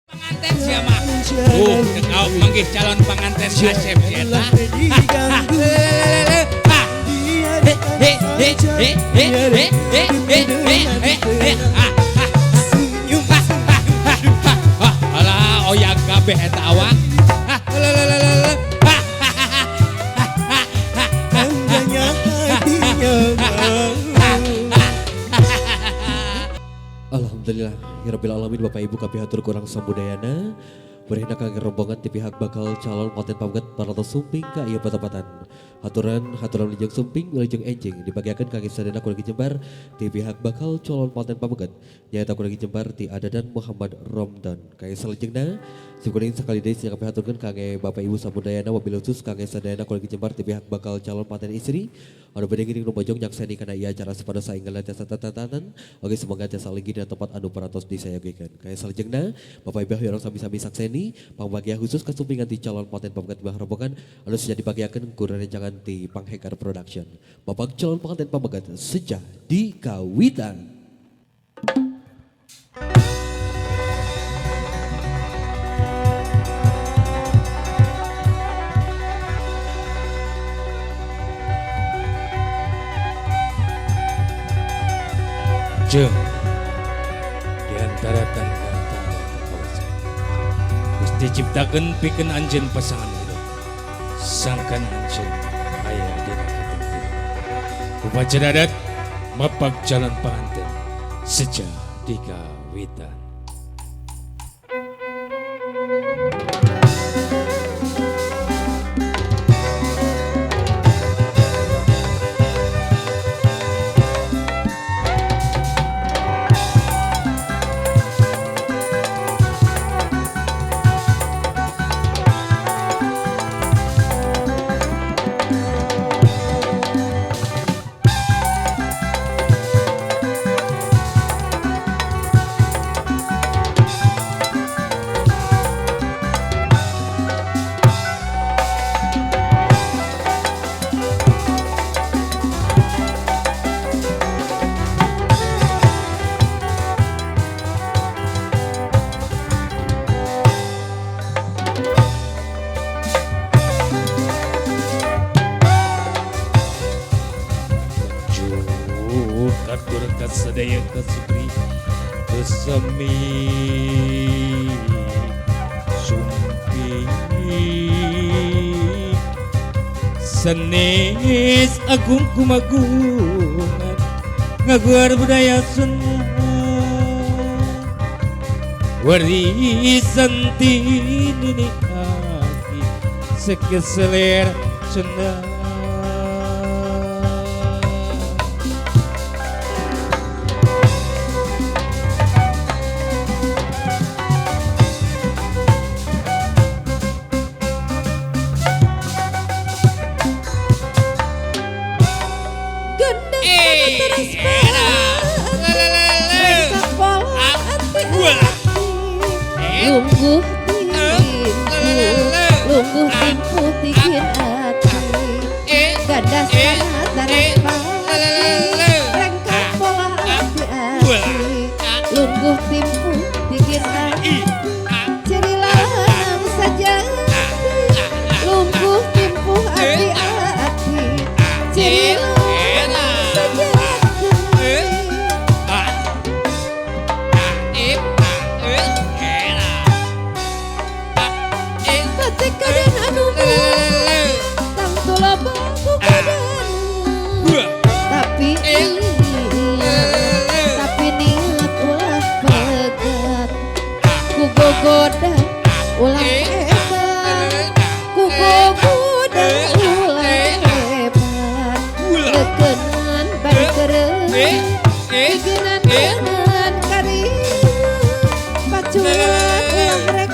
Pengantin siapa? Kau manggil calon pengantin Kasep siapa? Alah, oyak kabeh eta awak. Alhamdulillah, ya Rabbil Alamin, Bapak Ibu kami hatur kurang sambudayana. Berhendak kangge rombongan ti pihak bakal calon konten pamegat paratos sumping ka ieu patepatan. Haturan wilujeng sumping wilujeng enjing dibagiakeun kangge sadayana kurang Jembar ti pihak bakal calon konten pamegat nyaeta kurang Jembar ti Adadan Muhammad Romdan. Kaya salajengna sikuring sakali deui sia kami haturkeun kangge Bapak Ibu samudayana wabil khusus kangge sadayana kurang Jembar ti pihak bakal calon konten istri anu bade ngiring rumbajong nyakseni kana ieu acara sapada sainggalna tiasa tatanan oge semoga tiasa linggih dina tempat anu parantos disayagekeun. Kaya salajengna Bapak Ibu hayang sami-sami sakseni pangbagia khusus kasumpingan ti calon konten pamegat bah rombongan anu sudah dibagiakeun ku rerencangan ti Panghekar Production. Bapak calon pengantin pamegat sejak dikawitan. Jeng, di antara tangga-tangga kekawasan, Gusti ciptakeun pikeun anjeun pasangan hidup. Sangkan anjeun aya dina katingting. Upacara adat mapag calon pengantin sejak dikawitan. Katur sadaya kasupri kesemi sumpi sanes agung kumagungan ngaguar budaya Sunda warisan tinini hati sekeselera Sunda. Lungguh timpu tikin ati gadas taras pati rengkap pola ati lungguh timpu tikin ati cerilang saja lungguh timpu ati cerilang saja kaden anu tang tula bambu kaden tapi niat ulah pegat ku gogoda ulah hebat ku gogoda ulah hebat lekenan bari keureun bikinan keureun kari paculan ulah rek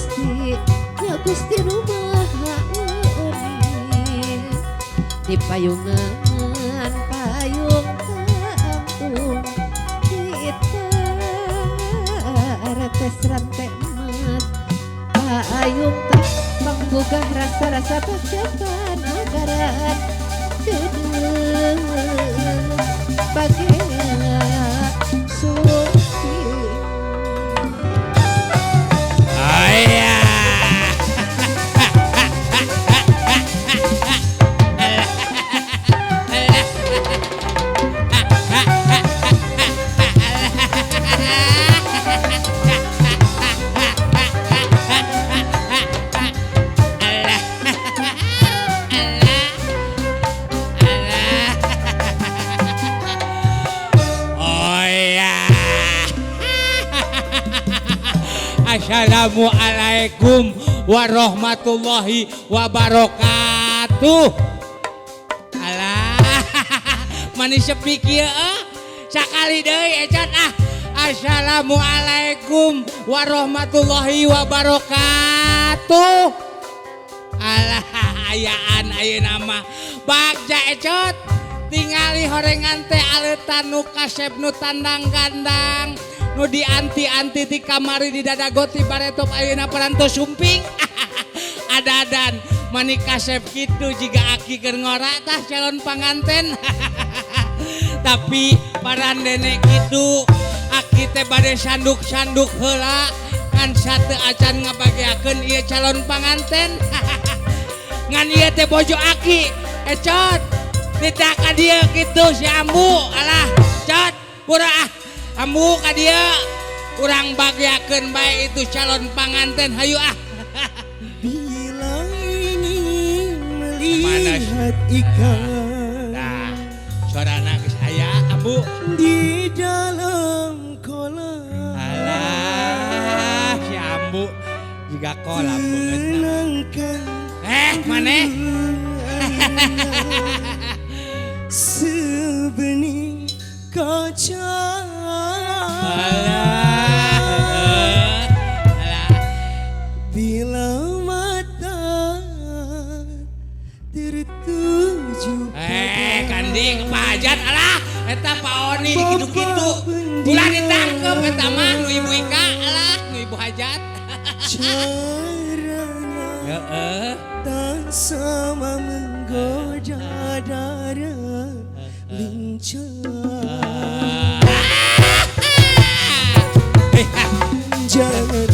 Gusti ya Gusti rumah uni di payungan payung kampung kita retes rantai emas payung tak menggugah rasa-rasa persiapan agaran gedung bagian sumping. Ayah. Assalamualaikum warahmatullahi wabarakatuh. Alah, manis sepi kieu sakali deui ecan Assalamualaikum warahmatullahi wabarakatuh. Alah, ayaan ayeuna mah bagja ecot tingali horengan teh aleutan nu kasep nu tandang gandang nu dianti-anti ti kamari di dadagot ti baretop ayeuna parantos sumping. Adadan mani kasep kitu jiga aki keur ngora tah calon panganten. Tapi paran nenek kitu aki teh bade sanduk-sanduk heula kan sateu acan ngabagiakeun ieu calon panganten. Ngan ieu teh bojo aki ecot tidak ka dieu kitu si Ambu. Alah cot pura Ambu ka dieu urang bagiakeun bae itu calon panganten hayu Bila ini melihat ikan Nah suarana geus aya Ambu di dalam kolam. Alah si Ambu jiga kolam beungeut Menangkan maneh sebening kaca. Alah Bila mata tertuju kanding pajat alah eta Pak Oni dikitu-kitu ulah ditangkep eta mah nu Ibu Ika alah nu Ibu Hajat. caranya Heeh. tak sama menggoda darah lincah. Jangan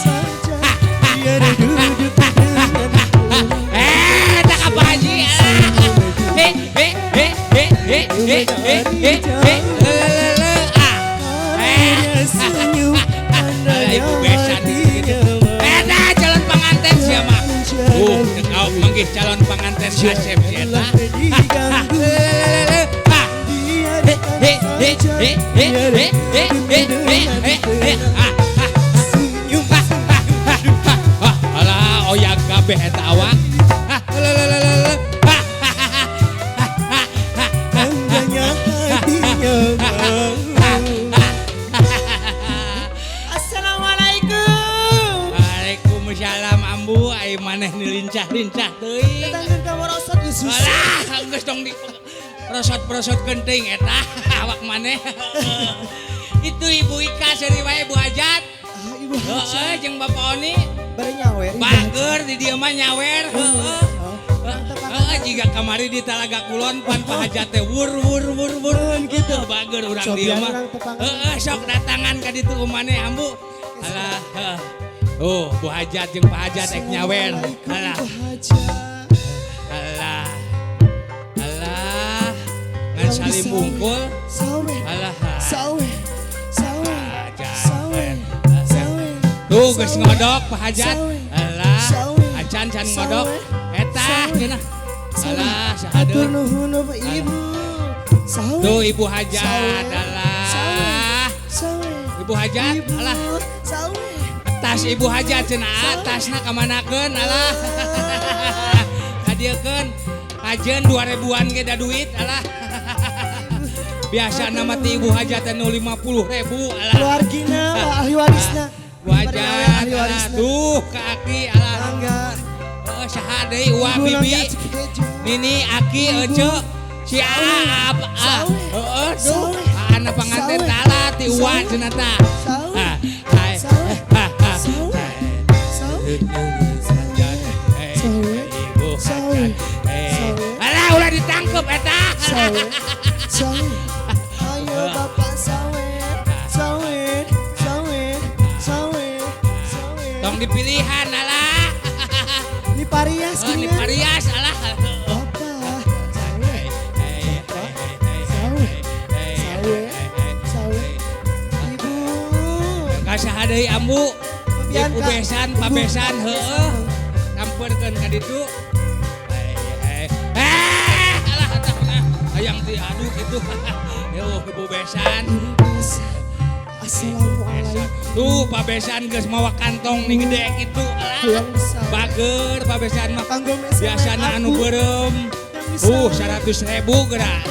saja biar duduk denganku. Tak apa haji. Hanya senyum andanya hatinya Calon pengantin siapa? Kau manggih calon pengantin Kasep siapa? Alah oyak kabeh eta awak. Andanya hatinya. Assalamualaikum. Waalaikumsalam Ambu, ai maneh nilincah-lincah teuing. Datangkeun ka Morosot geus susah. Alah, geus dong di prosot-prosot genting eta awak maneh. Itu Ibu Ika seri wae Bu Hajat. Ibu Heeh, jeung Bapak Oni. bari nyawer. Bager di dieu mah nyawer. Heeh. Heeh, jiga kamari di Talaga Kulon pan Pak Hajat teh wur gitu. Bager urang dieu mah. Heeh, sok datangan ka ditu umane Ambu. Alah, heeh. Bu Hajat jeung Pak Hajat ek nyawer. Alah. Alah. Alah. Ngan salim bungkul. Sawe. Alah. Sawe. Sawe. Hajat. Sawe. Sawe. Tuh geus ngodok Pak Hajat. Sawe. Alah. Sawe. Acan can ngodok. Eta cenah. Alah, Atur sahadeun. nuhun Bapak Ibu. Sawe. Tuh Ibu Hajat. Alah. Sawe. Ibu Hajat. Alah. Sawe. Tas Ibu Hajat cenah. Tasna kamanakeun alah. Kadiekeun. Kajeun 2000-an ge da duit alah. Biasa nama ti ibu hajatan nu 50.000 alah. Keluargina, ahli warisna. Wajar Ahli alah warisna. tuh ke aki alah. Mangga. Saha deui ulah Ibu bibi. nangga cek keju. Nini aki ece si Aap heeh duh anak panganten tala ti uwa cenah tah. Sawe. Hai. Sawe. Sawe. Ibu. Sawe. Alah ulah ditangkep eta. Sawe. Sawe. Ayo bapak sawe. Sawe. Sawe. Sawe. Sawe. Tong dipilihan alah. Ini parias Oh, gini ini parias alah. Bapak. Sawe. Sawe. Ibu. Kasaha deui ambu. Kebian, Ibu Kak. besan, Ibu. pabesan heueuh. Kampeurkeun ka ditu. Alah eta hayang ti aduh kitu. Yeuh ibu besan. Ibu bisa. Assalamualaikum. Tuh pabesan geus mawa kantong nih gede kitu. Yang besar. Bager pabesan mah. Kanggo mesemek Biasana anu aku. beureum. Yang bisa. 100.000 gerak.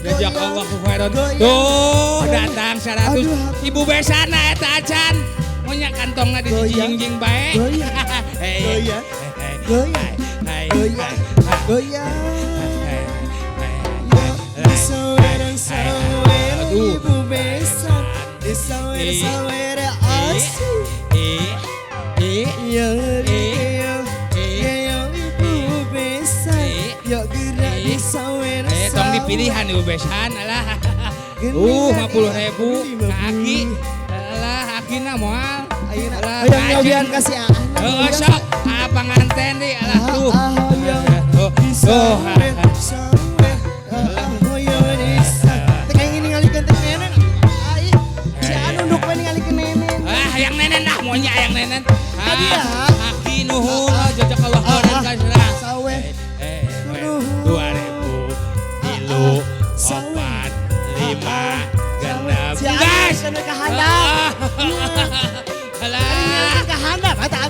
Jazakallahu khairan. Goyang. Tuh datang 100. Aduh. Ibu besana eta acan. Monya kantongna di Goyang. jingjing bae. Goyang. Goyang. Goyang. Goyang. Goyang. Ya, sawer sawer Aduh. ibu besan. Sawer sawer asih. Ya ya ibu besan. Ya gerak di sawer Tong dipilihan ibu besan alah. Gini, 50.000 gini, ka aki. Alah akina moal. Ayeuna Alah, hayang kajeng. nyobian kasih Heeh sok panganten di alah tuh. Tuh. Hayang nenen dah monya hayang nenen. Hadiah. Aki nuhun jazakallahu khairan kasira. 2000 tilu opat lima genep gas. Alah.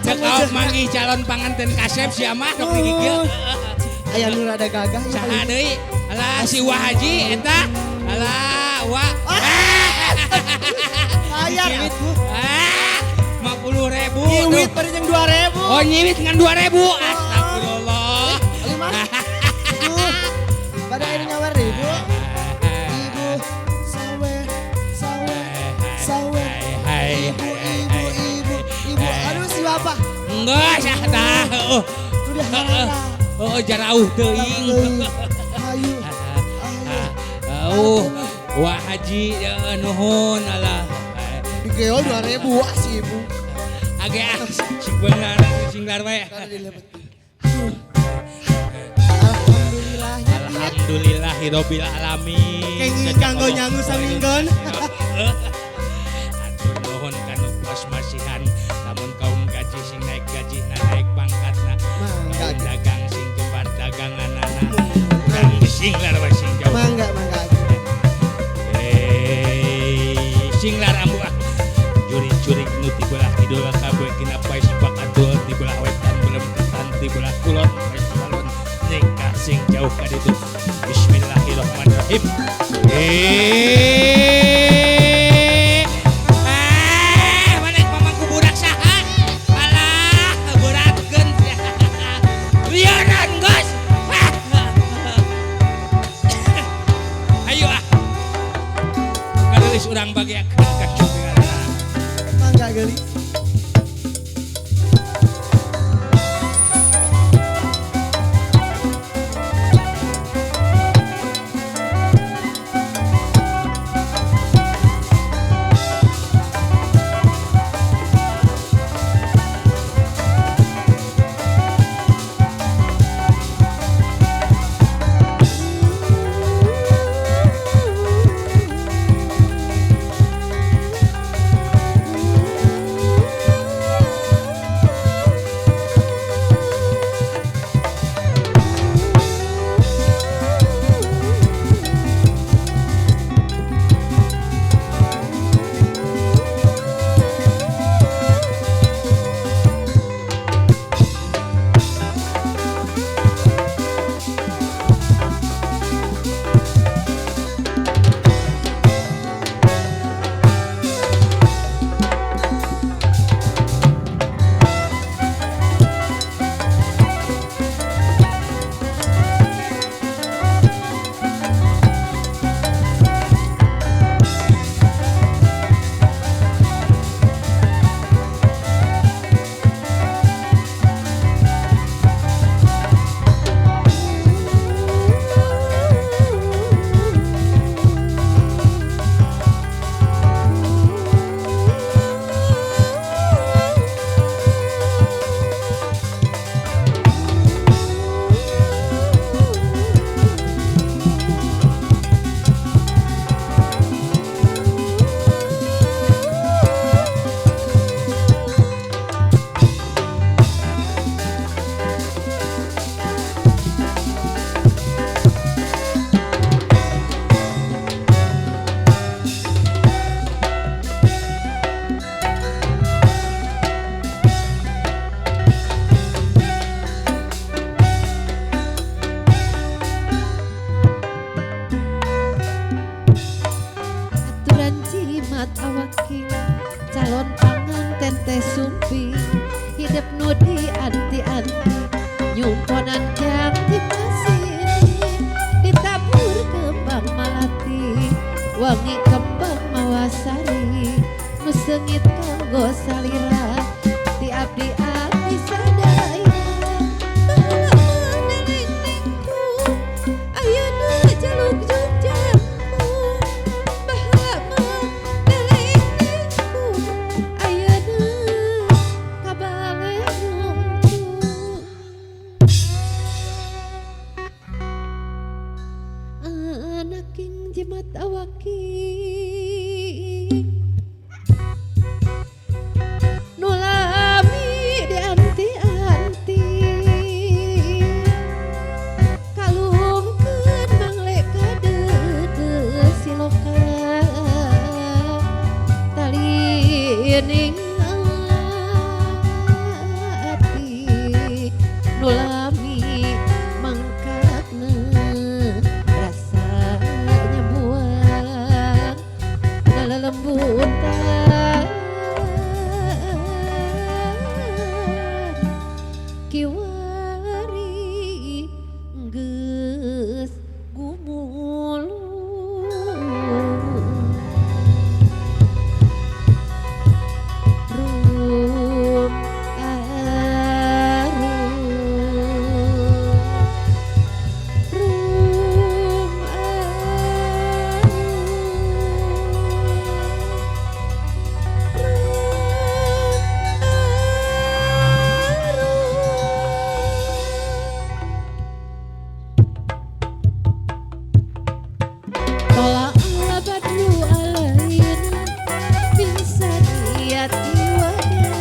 Cekau manggih calon panganten kasep si Amah dok digigil. Ayah nur ada gagah. Saha deui? Alah si Wahaji eta. Alah wa. Ayah. 50.000. Iwit pada yang 2000. Oh nyiwit ngan 2.000. Astagfirullah. Lima. Pada ini nyawar ibu. Ibu. Sawe. Sawe. Sawe. Hai. Ibu. Aduh si bapak. Enggak sah tah. Udah harap. Oh jarauh teuing. Ayo. Oh Wah Haji nuhun alah. Dikeo 2000 si ibu. Agak sing beungar sing larwe. Alhamdulillah. Alhamdulillahirabbil alamin. Kenging kanggo nyangu saminggon. Atur nuhun kanu pos masihan lamun kaum gaji sing naik gaji naik pangkatna. Mangga. Dagang sing tempat daganganana. Dan sing larwe sing jauh. Mangga. Sing lar ambu jurik-jurik nu ti belah kidul kabeh kina pae sepak atul ti belah wetan belum ketan ti belah kulon pae salon nikah sing jauh ka ditu. Bismillahirrahmanirrahim. Manek mamangku budak saha? Alah, beratkeun. Liaran, Gus. Ayo ah. Kadelis urang bagiakeun ka cupingan. Mangga geuli. Jemat awaki calon panganten teh sumping hidup nudi anti-anti nyumponan jang di pasir ditabur kembang malati wangi kembang mawasari mesengit kanggo salira di abdi abdi sadaya bahwa menelingku ayeuna jaluk jujangku bahwa menelingku ayeuna kabalengku anaking jemat awaki nulami di anti-anti kalungkeun mangle kadeude siloka tali ning ati nulami mangkatna rasanya buang nalelembutan kiwari geus gumulung rum Tola ala badru alain bisa lihat iwadah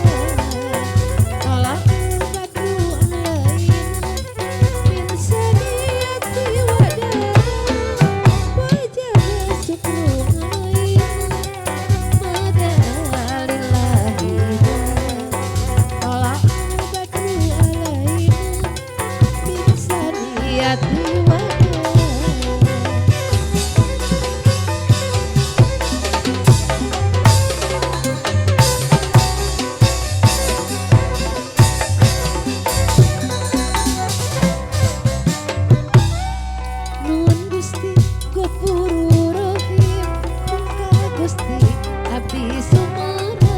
Tola ala badru alain bisa lihat iwadah wajah masuk rumain madalilahina Tola ala badru alain bisa lihat iwadah Nun Gusti Gopuru Rohim Mungka Gusti Abdi Sumara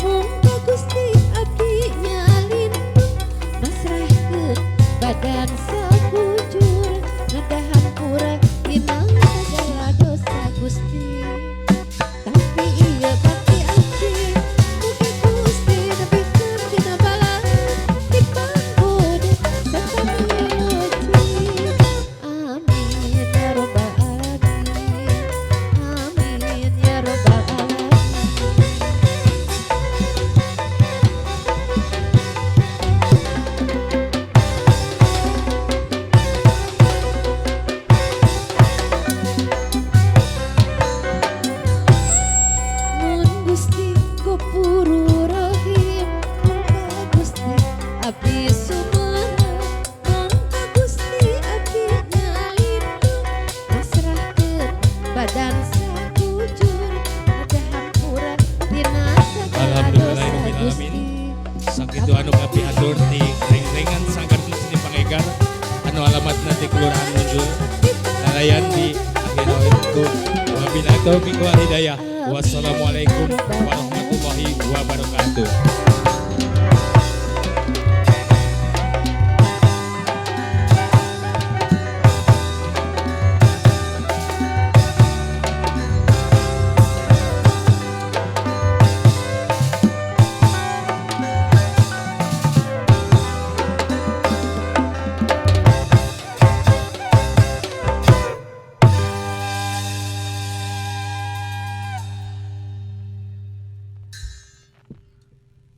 Mungka Gusti Abdi Nyalindung Masrahkeun badan sabujur Ngedahan pura inang segala dosa Gusti Tapi iya bakti abdi Mugi Gusti nebikeun dina balang dipanggoda serta mengiluci Amin ya robbal alamin Amin ya robbal alamin Nun Gusti Gopuru Rohim Mungka Gusti Abdi Sumara Mungka Gusti Abdi Nyalindung Masrahkeun badan sakujur Ngedahan pura dina sagala dosa Gusti Sakitu anu kapi atur ti reng-rengan sanggar di Pangegar anu alamat nanti kelurahan muncul narayan di akhir itu wabillahi taufiq wal hidayah wassalamualaikum warahmatullahi wabarakatuh.